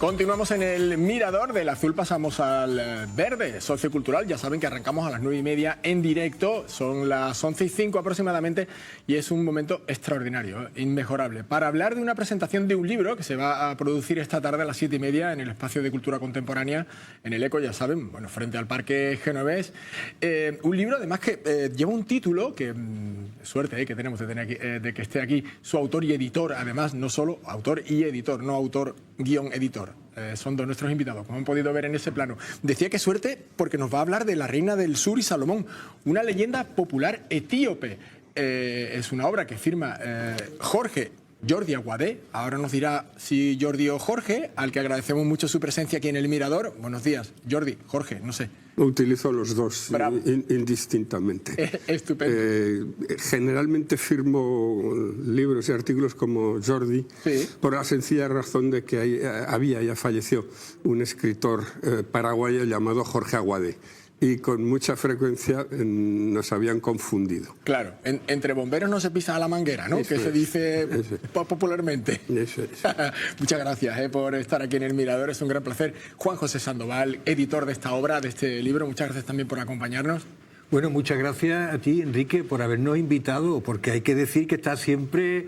Continuamos en el Mirador. Del azul pasamos al verde, sociocultural. Ya saben que arrancamos a las 9:30 en directo. Son las 11:05 aproximadamente y es un momento extraordinario, inmejorable, para hablar de una presentación de un libro que se va a producir esta tarde a las 7:30 en el Espacio de Cultura Contemporánea, en el ECO, ya saben, bueno, frente al Parque Genovés. Un libro además que lleva un título que, suerte que tenemos de, tener aquí, de que esté aquí su autor y editor, además, no solo autor y editor, no autor-editor. Son dos nuestros invitados, como han podido ver en ese plano. Decía que suerte porque nos va a hablar de la reina del sur y Salomón, una leyenda popular etíope. Es una obra que firma Jordi Aguadé. Ahora nos dirá si Jordi o Jorge, al que agradecemos mucho su presencia aquí en el Mirador. Buenos días, Jordi, Jorge, no sé. Utilizo los dos indistintamente. Estupendo. Generalmente firmo libros y artículos como Jordi, sí, por la sencilla razón de que ya falleció un escritor paraguayo llamado Jorge Aguadé. Y con mucha frecuencia nos habían confundido. Claro, entre bomberos no se pisa a la manguera, ¿no? Eso que se dice popularmente. Eso es. Muchas gracias por estar aquí en el Mirador, es un gran placer. Juan José Sandoval, editor de esta obra, de este libro, muchas gracias también por acompañarnos. Bueno, muchas gracias a ti, Enrique, por habernos invitado, porque hay que decir que está siempre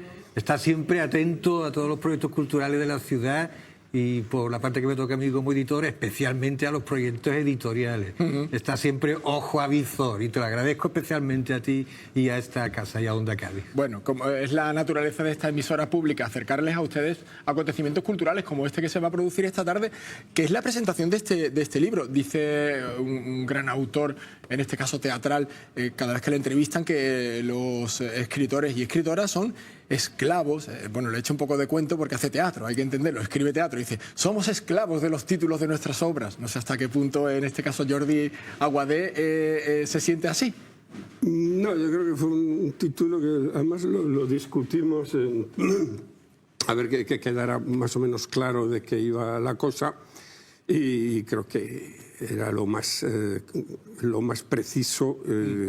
atento a todos los proyectos culturales de la ciudad, y por la parte que me toca a mí como editor, especialmente a los proyectos editoriales. Está siempre ojo a visor, y te lo agradezco especialmente a ti y a esta casa y a Onda Cádiz. Bueno, como es la naturaleza de esta emisora pública, acercarles a ustedes acontecimientos culturales como este que se va a producir esta tarde, que es la presentación de este libro. Dice un gran autor, en este caso teatral, cada vez que le entrevistan, que los escritores y escritoras son esclavos. Bueno, le echo un poco de cuento porque hace teatro, hay que entenderlo, escribe teatro. Dice, somos esclavos de los títulos de nuestras obras. No sé hasta qué punto, en este caso, Jordi Aguadé se siente así. No, yo creo que fue un título que además lo discutimos, a ver que quedara más o menos claro de qué iba la cosa, y creo que era lo más preciso,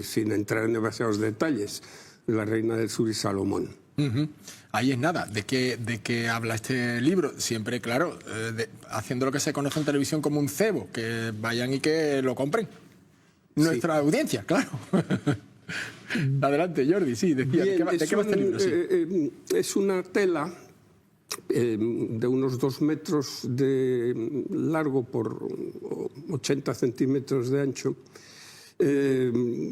sin entrar en demasiados detalles, la reina del sur y Salomón. Ahí es nada. ¿De qué habla este libro? Siempre, claro, haciendo lo que se conoce en televisión como un cebo, que vayan y que lo compren. Nuestra audiencia, claro. Adelante, Jordi, sí, decía, bien, ¿de qué va este libro? Sí. Es una tela de unos 2 metros de largo por 80 centímetros de ancho,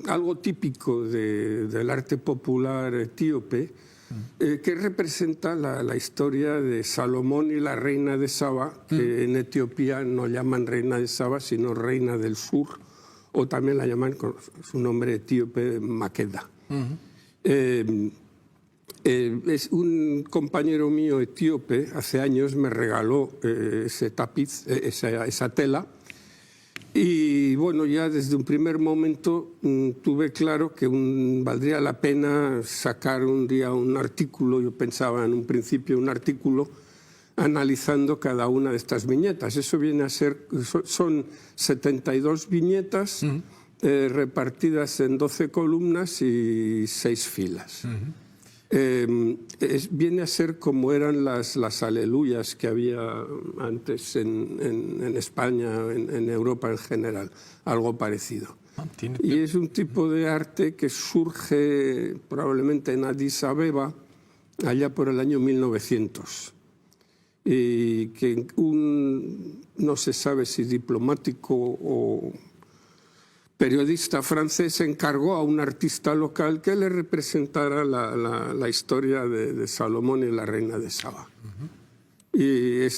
algo típico del arte popular etíope, que representa la historia de Salomón y la reina de Saba, que en Etiopía no llaman reina de Saba, sino reina del sur, o también la llaman con su nombre etíope, Maqueda. Es un compañero mío etíope, hace años me regaló ese tapiz, esa tela. Y bueno, ya desde un primer momento tuve claro que valdría la pena sacar un día un artículo. Yo pensaba en un principio un artículo analizando cada una de estas viñetas. Eso viene a ser, son 72 viñetas repartidas en 12 columnas y 6 filas. Viene a ser como eran las aleluyas que había antes en España, en Europa en general, algo parecido. Y es un tipo de arte que surge probablemente en Addis Abeba, allá por el año 1900, y que no se sabe si diplomático o periodista francés encargó a un artista local que le representara la historia de Salomón y la reina de Saba. Y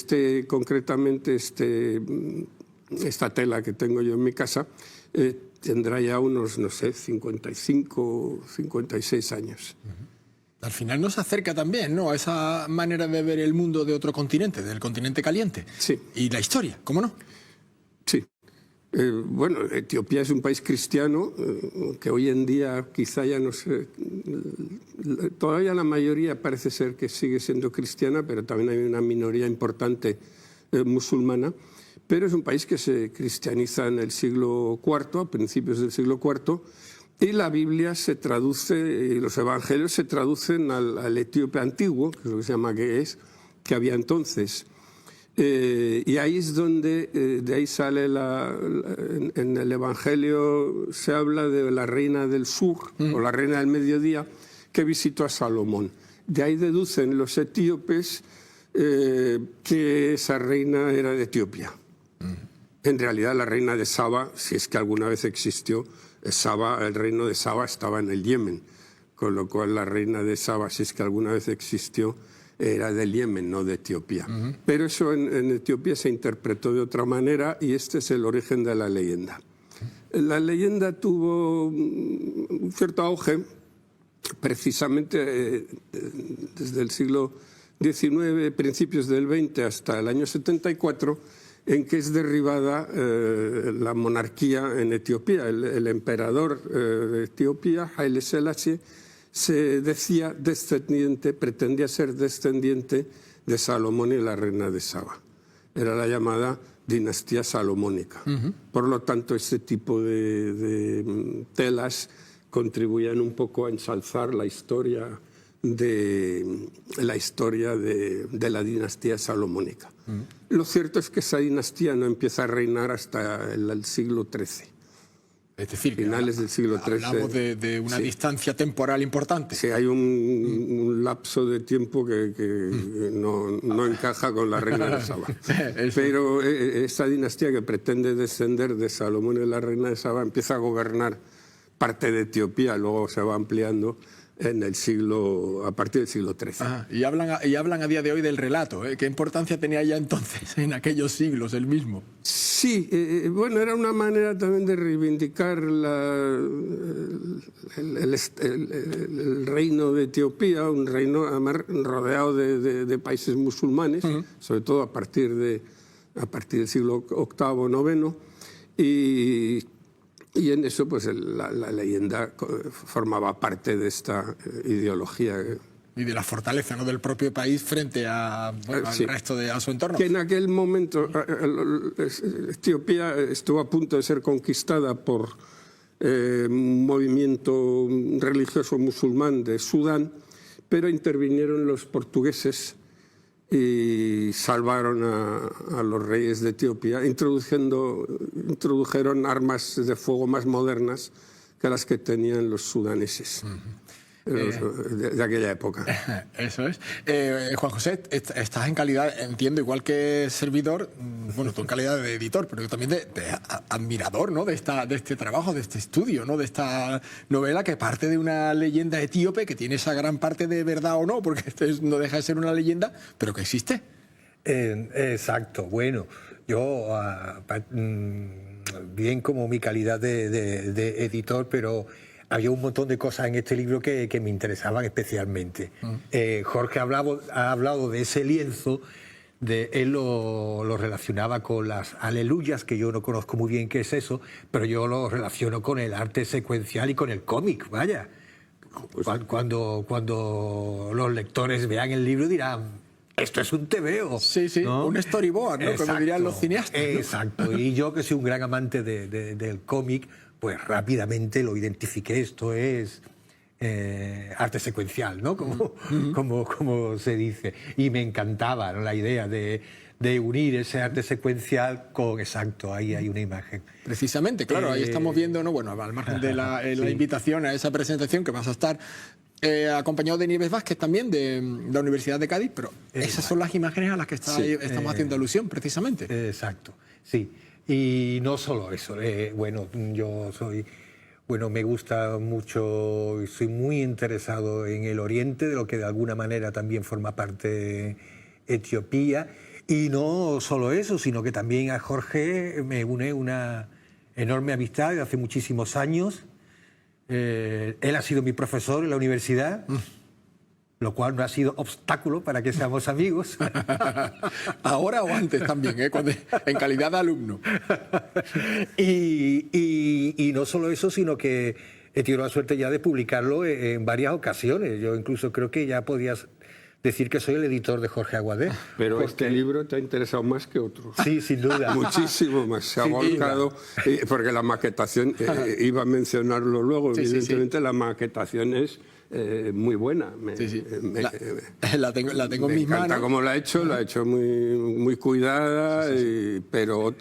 concretamente esta tela que tengo yo en mi casa tendrá ya unos, no sé, 55, 56 años. Al final nos acerca también, ¿no?, a esa manera de ver el mundo de otro continente, del continente caliente. Sí. Y la historia, ¿cómo no? Sí. Bueno, Etiopía es un país cristiano que hoy en día quizá ya no sé, todavía la mayoría parece ser que sigue siendo cristiana, pero también hay una minoría importante musulmana, pero es un país que se cristianiza en el siglo IV, a principios del siglo IV, y la Biblia se traduce, y los evangelios se traducen al etíope antiguo, que es lo que se llama ge'ez, que había entonces. Y ahí es donde, de ahí sale en el Evangelio se habla de la reina del sur, o la reina del mediodía, que visitó a Salomón. De ahí deducen los etíopes que esa reina era de Etiopía. En realidad la reina de Saba, si es que alguna vez existió, el reino de Saba estaba en el Yemen, con lo cual la reina de Saba, si es que alguna vez existió, era del Yemen, no de Etiopía. Pero eso en Etiopía se interpretó de otra manera y este es el origen de la leyenda. La leyenda tuvo un cierto auge precisamente desde el siglo XIX, principios del XX hasta el año 74, en que es derribada la monarquía en Etiopía. El emperador de Etiopía, Haile Selassie, se decía pretendía ser descendiente de Salomón y la reina de Saba. Era la llamada dinastía salomónica. Por lo tanto, este tipo de telas contribuían un poco a ensalzar la historia de la dinastía salomónica. Lo cierto es que esa dinastía no empieza a reinar hasta el siglo XIII. Es decir, finales del siglo XIII. Hablamos de una distancia temporal importante. Sí, hay un lapso de tiempo que no encaja con la reina de Saba. Pero esa dinastía que pretende descender de Salomón y la reina de Saba empieza a gobernar parte de Etiopía, luego se va ampliando a partir del siglo XIII. Y hablan a día de hoy del relato. ¿Qué importancia tenía ya entonces, en aquellos siglos, el mismo? Sí, bueno, era una manera también de reivindicar el reino de Etiopía, un reino además rodeado de países musulmanes, sobre todo a partir del siglo VIII, IX, y en eso pues la leyenda formaba parte de esta ideología. Y de la fortaleza, ¿no?, del propio país frente al resto a su entorno. Que en aquel momento Etiopía estuvo a punto de ser conquistada por un movimiento religioso musulmán de Sudán, pero intervinieron los portugueses y salvaron a los reyes de Etiopía, introdujeron armas de fuego más modernas que las que tenían los sudaneses. De aquella época. Eso es. Juan José, estás en calidad, entiendo, igual que servidor, bueno, tú en calidad de editor, pero también de admirador, ¿no?, de este trabajo, de este estudio, ¿no?, de esta novela que parte de una leyenda etíope que tiene esa gran parte de verdad o no, porque no deja de ser una leyenda, pero que existe. Exacto. Bueno, yo, bien como mi calidad de editor, pero había un montón de cosas en este libro que me interesaban especialmente. Jorge ha hablado de ese lienzo, él lo relacionaba con las aleluyas, que yo no conozco muy bien qué es eso, pero yo lo relaciono con el arte secuencial y con el cómic, vaya. Cuando los lectores vean el libro dirán: esto es un tebeo. Sí, ¿no? Un storyboard, ¿no?, como dirían los cineastas, ¿no? Exacto. Y yo, que soy un gran amante del cómic, pues rápidamente lo identifiqué. Esto es arte secuencial, ¿no?, como se dice. Y me encantaba, ¿no?, la idea de unir ese arte secuencial con... Exacto, ahí hay una imagen. Precisamente, claro, ahí estamos viendo, ¿no?, bueno, al margen de la invitación a esa presentación, que vas a estar acompañado de Nieves Vázquez, también de la Universidad de Cádiz, pero esas son las imágenes a las que estamos haciendo alusión, precisamente. Exacto, sí. Y no solo eso, bueno, me gusta mucho y soy muy interesado en el Oriente, de lo que de alguna manera también forma parte Etiopía. Y no solo eso, sino que también a Jorge me une una enorme amistad de hace muchísimos años. Él ha sido mi profesor en la universidad, lo cual no ha sido obstáculo para que seamos amigos. Ahora o antes también, en calidad de alumno. Y no solo eso, sino que he tenido la suerte ya de publicarlo en varias ocasiones. Yo incluso creo que ya podías decir que soy el editor de Jorge Aguadé. Pero este libro te ha interesado más que otros. Sí, sin duda. Muchísimo más. Se ha volcado, porque la maquetación, iba a mencionarlo luego, evidentemente la maquetación es muy buena. La tengo en mis manos. Me encanta cómo la ha hecho muy cuidada, pero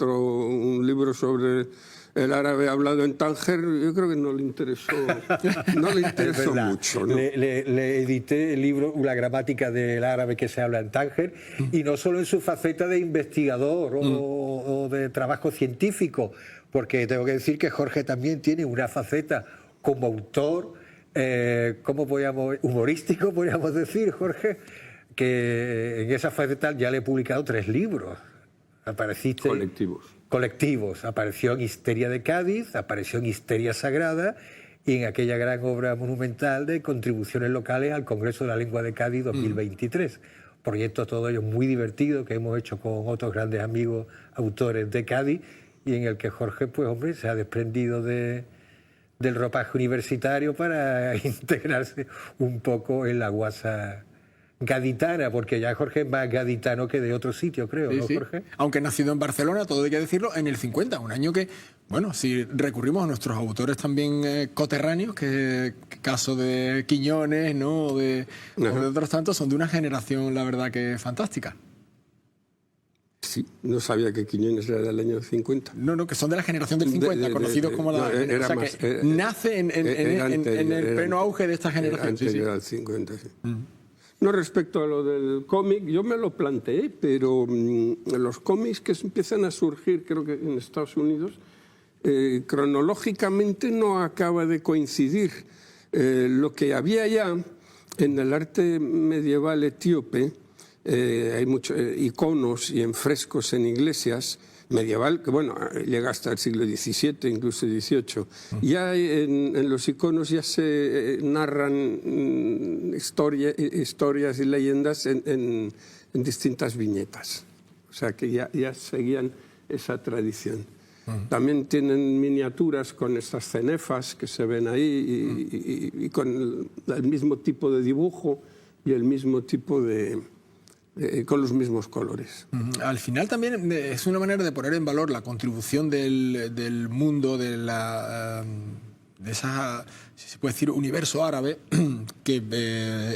un libro sobre el árabe hablado en Tánger, yo creo que no le interesó mucho, ¿no? Le edité el libro La gramática del árabe que se habla en Tánger, y no solo en su faceta de investigador o de trabajo científico, porque tengo que decir que Jorge también tiene una faceta como autor, humorístico, podríamos decir, Jorge, que en esa faceta ya le he publicado 3 libros. Apareciste... Colectivos. Apareció en Histeria de Cádiz, apareció en Histeria Sagrada y en aquella gran obra monumental de contribuciones locales al Congreso de la Lengua de Cádiz 2023. Proyecto todo ello muy divertido que hemos hecho con otros grandes amigos autores de Cádiz, y en el que Jorge, pues hombre, se ha desprendido del ropaje universitario para integrarse un poco en la guasa gaditana, porque ya Jorge es más gaditano que de otro sitio, creo, ¿no, Jorge? Aunque nacido en Barcelona, todo hay que decirlo, en el 50, un año que, bueno, si recurrimos a nuestros autores también coterráneos, que caso de Quiñones, ¿no?, o de otros tantos, son de una generación, la verdad, que fantástica. Sí, no sabía que Quiñones era del año 50. No, que son de la generación del 50, conocidos como la... nace en el pleno auge de esta generación. Anterior al 50, sí. No, respecto a lo del cómic, yo me lo planteé, pero los cómics que empiezan a surgir, creo que en Estados Unidos, cronológicamente no acaba de coincidir. Lo que había ya en el arte medieval etíope, hay muchos iconos y en frescos en iglesias medieval, que bueno, llega hasta el siglo XVII, incluso XVIII. Ya en los iconos ya se narran historias y leyendas en distintas viñetas. O sea que ya seguían esa tradición. También tienen miniaturas con estas cenefas que se ven ahí y con el mismo tipo de dibujo y el mismo tipo de... con los mismos colores. Al final también es una manera de poner en valor la contribución del mundo, de esa, si se puede decir, universo árabe que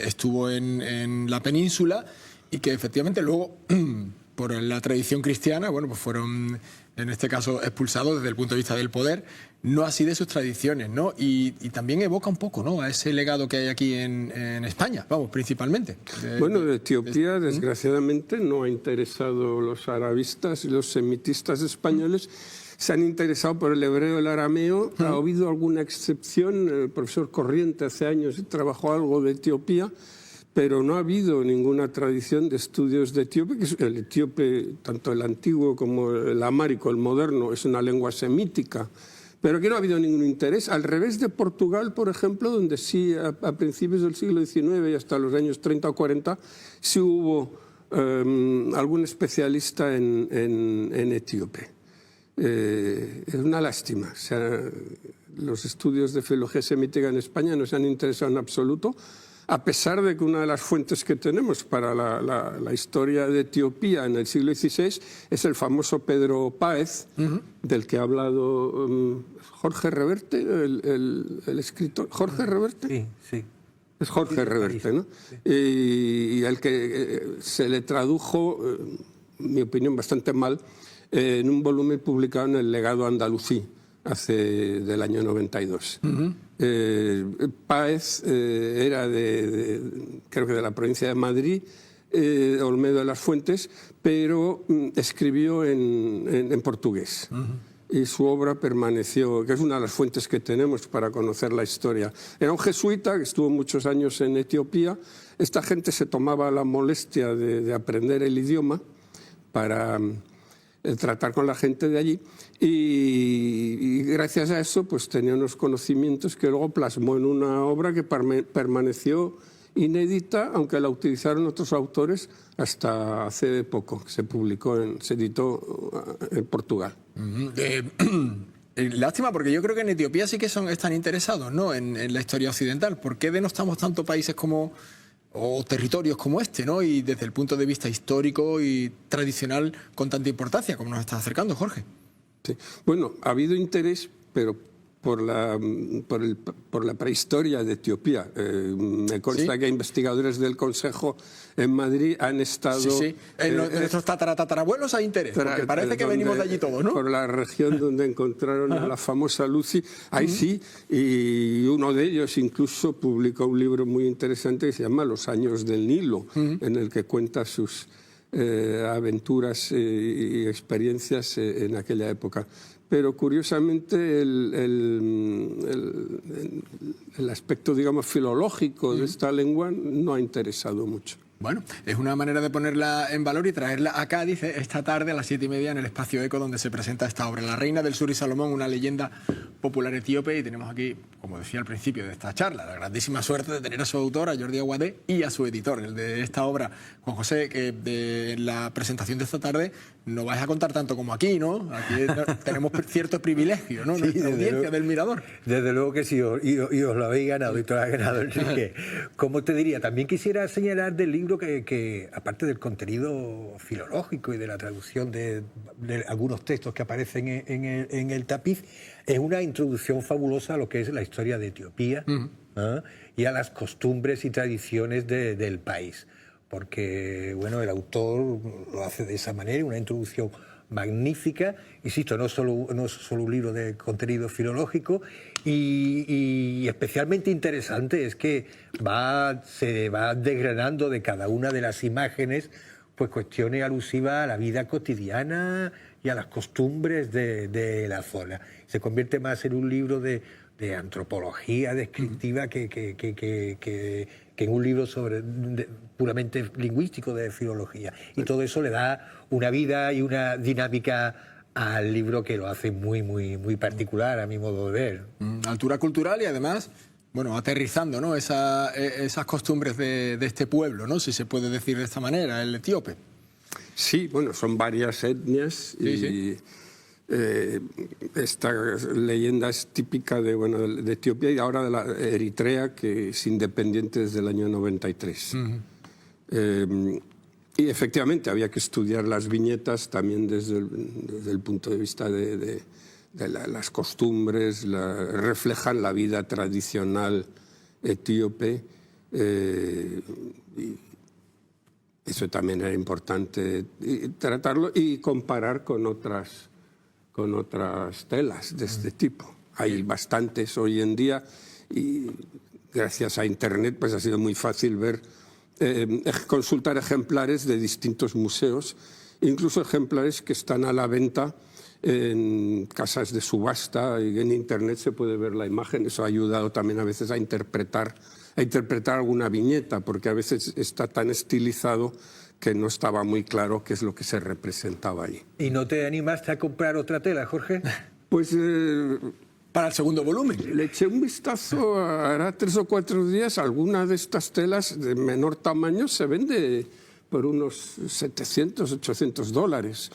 estuvo en la península y que efectivamente luego, por la tradición cristiana, bueno, pues fueron, en este caso, expulsados desde el punto de vista del poder, no así de sus tradiciones, ¿no? Y también evoca un poco, ¿no?, a ese legado que hay aquí en España, vamos, principalmente. De Etiopía, desgraciadamente, no ha interesado los arabistas y los semitistas españoles. Se han interesado por el hebreo, el arameo. Ha habido alguna excepción. El profesor Corriente hace años trabajó algo de Etiopía, pero no ha habido ninguna tradición de estudios de etíope, que el etíope, tanto el antiguo como el amárico, el moderno, es una lengua semítica, pero aquí no ha habido ningún interés, al revés de Portugal, por ejemplo, donde sí, a principios del siglo XIX y hasta los años 30 o 40, sí hubo algún especialista en etíope. Es una lástima. O sea, los estudios de filología semítica en España no se han interesado en absoluto, a pesar de que una de las fuentes que tenemos para la historia de Etiopía en el siglo XVI es el famoso Pedro Páez, del que ha hablado Jorge Reverte, el escritor. ¿Jorge Reverte? Sí. Es Jorge Reverte, ¿no? Sí. Y al que se le tradujo, en mi opinión, bastante mal, en un volumen publicado en el Legado Andalusí, del año 92. Páez era creo que de la provincia de Madrid, Olmedo de las Fuentes, pero escribió en portugués. Y su obra permaneció, que es una de las fuentes que tenemos para conocer la historia. Era un jesuita que estuvo muchos años en Etiopía. Esta gente se tomaba la molestia de aprender el idioma para tratar con la gente de allí, y gracias a eso pues tenía unos conocimientos que luego plasmó en una obra que permaneció inédita, aunque la utilizaron otros autores hasta hace poco, que se editó en Portugal. Lástima, porque yo creo que en Etiopía sí que están interesados, ¿no?, en la historia occidental. ¿Por qué denostamos tanto países como o territorios como este, ¿no? Y desde el punto de vista histórico y tradicional con tanta importancia, como nos está acercando, Jorge. Sí. Bueno, ha habido interés, pero por la prehistoria de Etiopía. Me consta que investigadores del Consejo en Madrid han estado... Sí. En nuestros tatarabuelos hay interés, porque parece que venimos de allí todos, ¿no? Por la región donde encontraron a la famosa Lucy, ahí sí, y uno de ellos incluso publicó un libro muy interesante que se llama Los años del Nilo, en el que cuenta sus aventuras y experiencias en aquella época. Pero curiosamente el aspecto, digamos, filológico de esta lengua no ha interesado mucho. Bueno, es una manera de ponerla en valor y traerla a Cádiz esta tarde a las 7:30 en el Espacio Eco, donde se presenta esta obra, La Reina del Sur y Salomón, una leyenda popular etíope. Y tenemos aquí, como decía al principio de esta charla, la grandísima suerte de tener a su autor, a Jordi Aguadé, y a su editor, el de esta obra, Juan José, que de la presentación de esta tarde no vais a contar tanto como aquí, ¿no? Aquí tenemos cierto privilegio, ¿no? Sí, Nuestra audiencia del Mirador. Desde luego que sí, y os lo habéis ganado, y te lo has ganado, Enrique. Como te diría, también quisiera señalar del libro que aparte del contenido filológico y de la traducción de algunos textos que aparecen en el tapiz, es una introducción fabulosa a lo que es la historia de Etiopía, y a las costumbres y tradiciones del país. Porque, bueno, el autor lo hace de esa manera, una introducción magnífica, insisto, no es solo un libro de contenido filológico, y especialmente interesante es que se va desgranando de cada una de las imágenes pues cuestiones alusivas a la vida cotidiana y a las costumbres de la zona. Se convierte más en un libro de antropología descriptiva que en un libro puramente lingüístico de filología. Y todo eso le da una vida y una dinámica al libro que lo hace muy, muy, muy particular a mi modo de ver. Altura cultural y además, bueno, aterrizando, ¿no? Esas costumbres de este pueblo, ¿no? Si se puede decir de esta manera, el etíope. Sí, bueno, son varias etnias y esta leyenda es típica de Etiopía y ahora de la Eritrea, que es independiente desde el año 93. Y efectivamente había que estudiar las viñetas también desde el punto de vista de las costumbres, reflejan la vida tradicional etíope. Y eso también era importante tratarlo y comparar con otras telas de este tipo. Hay bastantes hoy en día y gracias a Internet pues ha sido muy fácil ver, consultar ejemplares de distintos museos, incluso ejemplares que están a la venta en casas de subasta, y en Internet se puede ver la imagen. Eso ha ayudado también a veces a interpretar alguna viñeta, porque a veces está tan estilizado que no estaba muy claro qué es lo que se representaba allí. ¿Y no te animaste a comprar otra tela, Jorge? Pues para el segundo volumen. Le eché un vistazo, hará 3 o 4 días. Alguna de estas telas de menor tamaño se vende por unos $700, $800.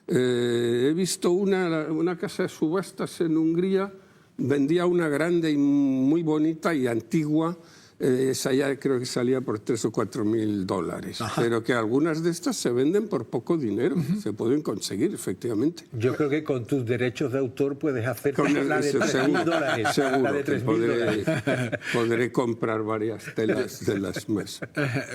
He visto una casa de subastas en Hungría, vendía una grande y muy bonita y antigua. Esa ya creo que salía por $3.000 o $4.000. Pero que algunas de estas se venden por poco dinero. Se pueden conseguir, efectivamente. Yo creo que con tus derechos de autor puedes hacer la de $3.000. Seguro, la de $3.000. Podré comprar varias telas de las mesas.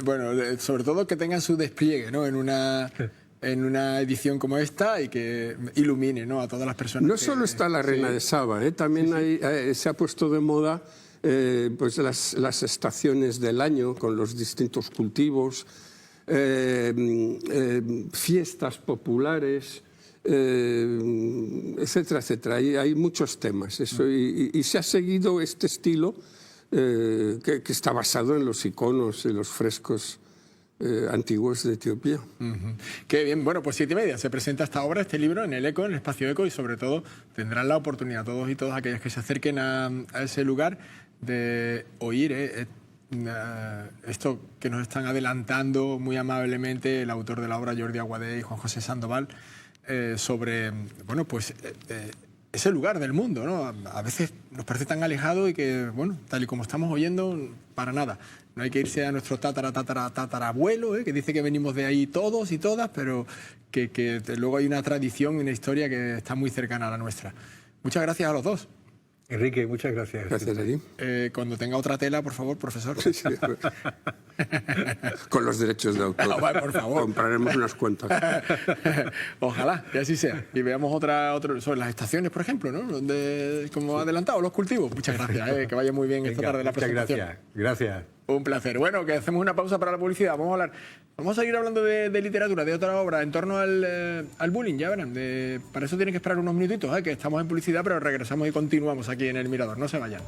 Bueno, sobre todo que tengan su despliegue, ¿no? En una edición como esta y que ilumine, ¿no? A todas las personas. No solo está la Reina de Saba, también se ha puesto de moda pues las estaciones del año con los distintos cultivos, fiestas populares, etcétera, etcétera. Hay muchos temas. Y se ha seguido este estilo que está basado en los iconos, en los frescos antiguos de Etiopía. Qué bien. Bueno, pues 7:30 se presenta esta obra, este libro, en el Eco, en el Espacio Eco, y sobre todo tendrán la oportunidad todos y todas aquellos que se acerquen a ese lugar de oír esto que nos están adelantando muy amablemente el autor de la obra, Jordi Aguadé, y Juan José Sandoval, sobre, bueno, pues ese lugar del mundo, ¿no? A veces nos parece tan alejado y que, bueno, tal y como estamos oyendo, para nada. No hay que irse a nuestro tatarabuelo, que dice que venimos de ahí todos y todas, pero que luego hay una tradición y una historia que está muy cercana a la nuestra. Muchas gracias a los dos. Enrique, muchas gracias. Gracias a ti. Cuando tenga otra tela, por favor, profesor. Sí. Con los derechos de autor. Vale, por favor. Compraremos unas cuantas. Ojalá, que así sea. Y veamos otro sobre las estaciones, por ejemplo, ¿no? Donde, como adelantado, los cultivos. Muchas gracias, que vaya muy bien esta tarde la presentación. Gracias. Un placer. Bueno, que hacemos una pausa para la publicidad. Vamos a seguir hablando de literatura, de otra obra, en torno al bullying, ya verán. Para eso tienen que esperar unos minutitos, que estamos en publicidad, pero regresamos y continuamos aquí en El Mirador. No se vayan.